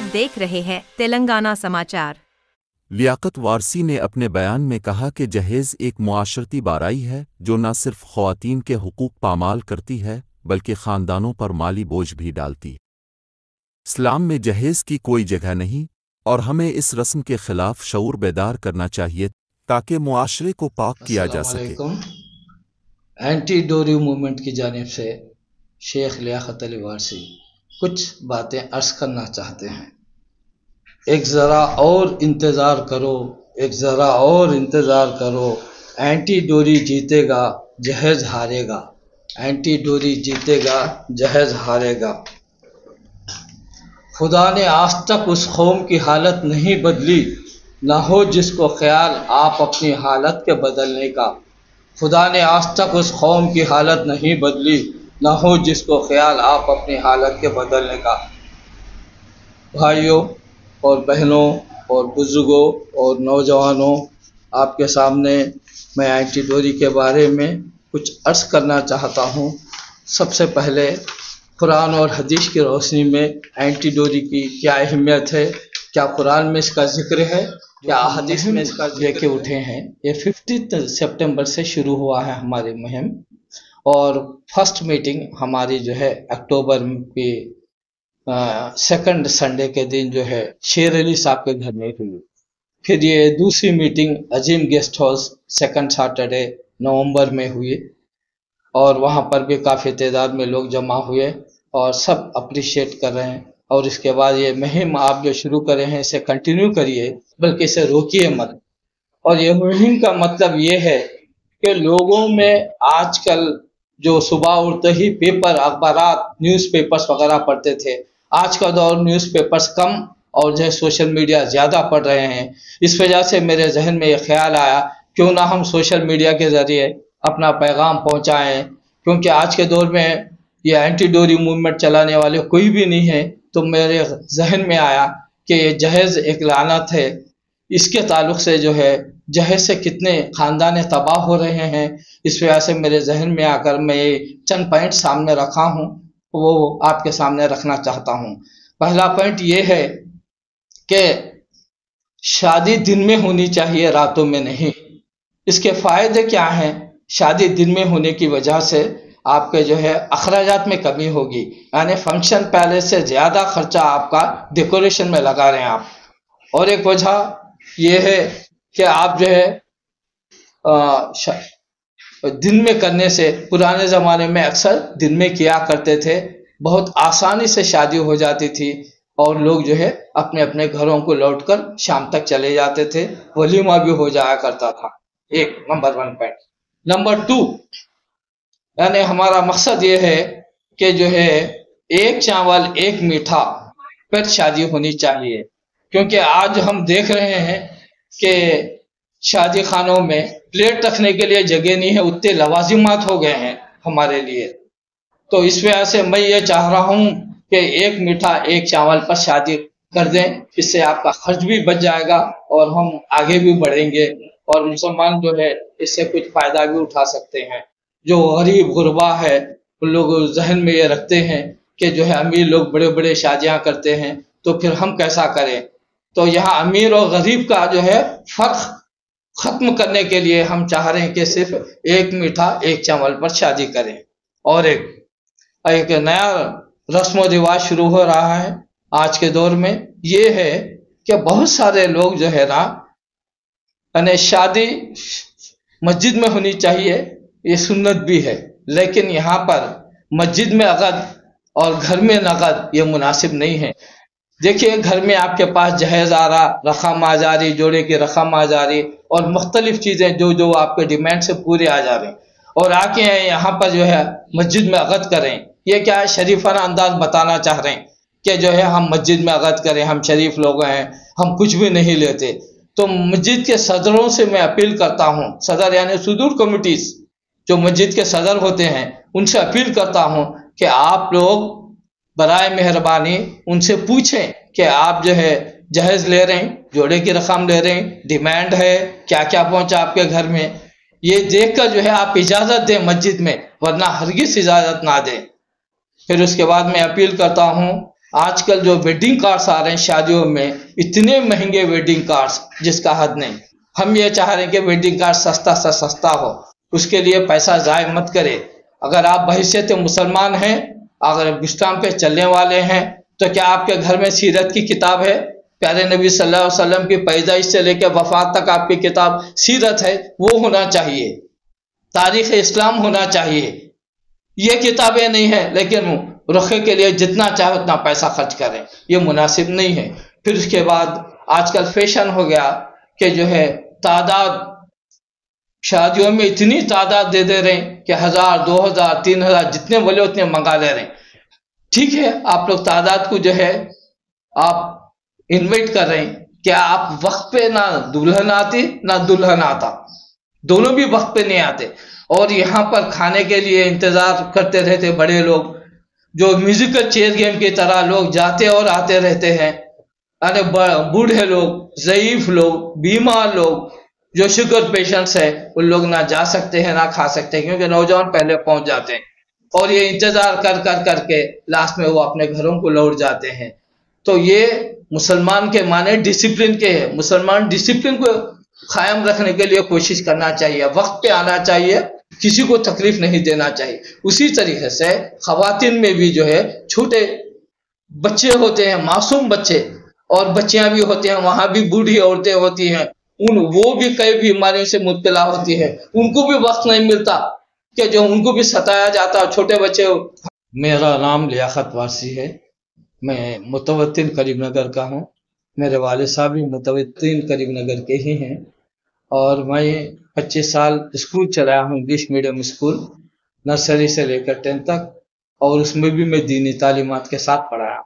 आप देख रहे हैं तेलंगाना समाचार। लियाकत वारसी ने अपने बयान में कहा कि जहेज़ एक मुआशरती बाराई है जो न सिर्फ ख़वातीन के हुकूक पामाल करती है बल्कि ख़ानदानों पर माली बोझ भी डालती। इस्लाम में जहेज़ की कोई जगह नहीं और हमें इस रस्म के ख़िलाफ़ शऊर बेदार करना चाहिए ताकि मुआशरे को पाक किया जा सके। एंटी डोरी मूवमेंट की जानिब से शेख लियाकत अली वारसी कुछ बातें अर्ज करना चाहते हैं। एक ज़रा और इंतज़ार करो, एक ज़रा और इंतज़ार करो, एंटी डोरी जीतेगा जहेज़ हारेगा, एंटी डोरी जीतेगा जहेज़ हारेगा। खुदा ने आज तक उस कौम की हालत नहीं बदली, ना हो जिसको ख्याल आप अपनी हालत के बदलने का। खुदा ने आज तक उस कौम की हालत नहीं बदली, ना हो जिसको ख्याल आप अपनी हालत के बदलने का। भाइयों और बहनों और बुज़ुर्गों और नौजवानों, आपके सामने मैं एंटी डोरी के बारे में कुछ अर्ज़ करना चाहता हूँ। सबसे पहले कुरान और हदीस की रोशनी में एंटी डोरी की क्या अहमियत है, क्या कुरान में इसका जिक्र है, क्या हदीस में इसका लेके उठे हैं। ये 15 सितंबर से शुरू हुआ है हमारी मुहिम और फर्स्ट मीटिंग हमारी जो है अक्टूबर के सेकंड संडे के दिन जो है शेर अली साहब के घर में हुई। फिर ये दूसरी मीटिंग अजीम गेस्ट हाउस सेकंड सैटरडे नवंबर में हुई और वहाँ पर भी काफ़ी तादाद में लोग जमा हुए और सब अप्रिशिएट कर रहे हैं। और इसके बाद ये मुहिम आप जो शुरू करे हैं इसे कंटिन्यू करिए, बल्कि इसे रोकिए मत। और ये मुहिम का मतलब ये है कि लोगों में आजकल जो सुबह उठते ही पेपर अखबारात न्यूज़पेपर्स वगैरह पढ़ते थे, आज का दौर न्यूज़पेपर्स कम और जो है सोशल मीडिया ज़्यादा पढ़ रहे हैं। इस वजह से मेरे जहन में ये ख्याल आया क्यों ना हम सोशल मीडिया के ज़रिए अपना पैगाम पहुंचाएं, क्योंकि आज के दौर में ये एंटी डोरी मूवमेंट चलाने वाले कोई भी नहीं है। तो मेरे जहन में आया कि ये जहेज़ एक लानत है, इसके ताल्लुक़ से जो है जहेज़ से कितने ख़ानदान तबाह हो रहे हैं। इस वजह से मेरे जहन में आकर मैं ये चंद पॉइंट सामने रखा हूँ, वो आपके सामने रखना चाहता हूँ। पहला पॉइंट ये है कि शादी दिन में होनी चाहिए, रातों में नहीं। इसके फ़ायदे क्या हैं? शादी दिन में होने की वजह से आपके जो है अखराजात में कमी होगी, यानी फंक्शन पैलेस से ज़्यादा खर्चा आपका डेकोरेशन में लगा रहे हैं आप। और एक वजह यह है कि आप जो है दिन में करने से, पुराने ज़माने में अक्सर दिन में किया करते थे, बहुत आसानी से शादी हो जाती थी और लोग जो है अपने अपने घरों को लौटकर शाम तक चले जाते थे, वलीमा भी हो जाया करता था। एक नंबर 1 पॉइंट। नंबर 2, यानी हमारा मकसद ये है कि जो है एक चावल एक मीठा पर शादी होनी चाहिए, क्योंकि आज हम देख रहे हैं कि शादी खानों में प्लेट रखने के लिए जगह नहीं है, उतने लवाजिमात हो गए हैं हमारे लिए। तो इस वजह से मैं ये चाह रहा हूँ कि एक मीठा एक चावल पर शादी कर दें, इससे आपका खर्च भी बच जाएगा और हम आगे भी बढ़ेंगे और मुसलमान जो है इससे कुछ फ़ायदा भी उठा सकते हैं। जो गरीब गुरबा है उन लोग जहन में ये रखते हैं कि जो है अमीर लोग बड़े बड़े शादियाँ करते हैं, तो फिर हम कैसा करें। तो यहाँ अमीर और गरीब का जो है फ़र्क ख़त्म करने के लिए हम चाह रहे हैं कि सिर्फ एक मीठा एक चावल पर शादी करें। और एक नया रस्म व रिवाज शुरू हो रहा है आज के दौर में, ये है कि बहुत सारे लोग जो है ना, यानी शादी मस्जिद में होनी चाहिए, ये सुन्नत भी है, लेकिन यहाँ पर मस्जिद में अक़द और घर में नक़द ये मुनासिब नहीं है। देखिए, घर में आपके पास जहेज़ आ रहा, रक़म आ जा रही, जोड़े की रक़म आ जा रही और मुख्तलिफ चीज़ें जो जो आपके डिमांड से पूरे आ जा रहे हैं, और आके यहाँ पर जो है मस्जिद में अक़द करें। ये क्या है? शरीफाना अंदाज बताना चाह रहे हैं कि जो है हम मस्जिद में अक़द करें, हम शरीफ लोग हैं, हम कुछ भी नहीं लेते। तो मस्जिद के सदरों से मैं अपील करता हूँ, सदर यानी सुदूर कमिटीज़ जो मस्जिद के सदर होते हैं, उनसे अपील करता हूँ कि आप लोग बराए मेहरबानी उनसे पूछें कि आप जो है जहेज़ ले रहे हैं, जोड़े की रक़म ले रहे हैं, डिमांड है, क्या क्या पहुँचा आपके घर में, ये देखकर जो है आप इजाज़त दें मस्जिद में, वरना हरगिज़ इजाज़त ना दें। फिर उसके बाद मैं अपील करता हूँ آج کل جو ویڈنگ کارڈز آ رہے ہیں شادیوں میں، اتنے مہنگے ویڈنگ کارڈز جس کا حد نہیں. ہم یہ چاہ رہے ہیں کہ ویڈنگ کارڈ سستا سے سستا ہو، اس کے لیے پیسہ ضائع مت کرے. اگر آپ بحیثیت مسلمان ہیں، اگر اسلام پہ چلنے والے ہیں، تو کیا آپ کے گھر میں سیرت کی کتاب ہے؟ پیارے نبی صلی اللہ علیہ وسلم کی پیدائش سے لے کے وفات تک آپ کی کتاب سیرت ہے، وہ ہونا چاہیے. تاریخ اسلام ہونا چاہیے. یہ کتابیں نہیں ہیں لیکن رخے کے لیے جتنا چاہے اتنا پیسہ خرچ کریں، یہ مناسب نہیں ہے. پھر اس کے بعد آج کل فیشن ہو گیا کہ جو ہے تعداد، شادیوں میں اتنی تعداد دے رہے ہیں کہ 1000 2000 3000 جتنے بولے اتنے منگا لے رہے ہیں. ٹھیک ہے، آپ لوگ تعداد کو جو ہے آپ انوائٹ کر رہے ہیں، کیا آپ وقت پہ نہ دلہن آتی نہ دلہن آتا، دونوں بھی وقت پہ نہیں آتے. اور یہاں پر کھانے کے لیے انتظار کرتے رہتے بڑے لوگ، جو میوزیکل چیئر گیم کی طرح لوگ جاتے اور آتے رہتے ہیں. ارے بوڑھے لوگ، ضعیف لوگ، بیمار لوگ، جو شوگر پیشنٹس ہیں، ان لوگ نہ جا سکتے ہیں نہ کھا سکتے ہیں، کیونکہ نوجوان پہلے پہنچ جاتے ہیں اور یہ انتظار کر کر کر کے لاسٹ میں وہ اپنے گھروں کو لوٹ جاتے ہیں. تو یہ مسلمان کے معنی ڈسپلن کے ہیں. مسلمان ڈسپلن کو قائم رکھنے کے لیے کوشش کرنا چاہیے، وقت پہ آنا چاہیے، کسی کو تکلیف نہیں دینا چاہیے. اسی طریقے سے خواتین میں بھی جو ہے چھوٹے بچے ہوتے ہیں، معصوم بچے اور بچیاں بھی ہوتے ہیں، وہاں بھی بوڑھی عورتیں ہوتی ہیں، وہ بھی کئی بیماریوں سے مبتلا ہوتی ہے، ان کو بھی وقت نہیں ملتا کہ جو ان کو بھی ستایا جاتا ہے، چھوٹے بچے. میرا نام لیاقت وارثی ہے، میں متوطن کریم نگر کا ہوں. میرے والد صاحب بھی متوطن کریم نگر کے ہی ہیں، اور میں 25 سال اسکول چلایا ہوں، انگلش میڈیم اسکول، نرسری سے لے کر 10 تک، اور اس میں بھی میں دینی تعلیمات کے ساتھ پڑھایا.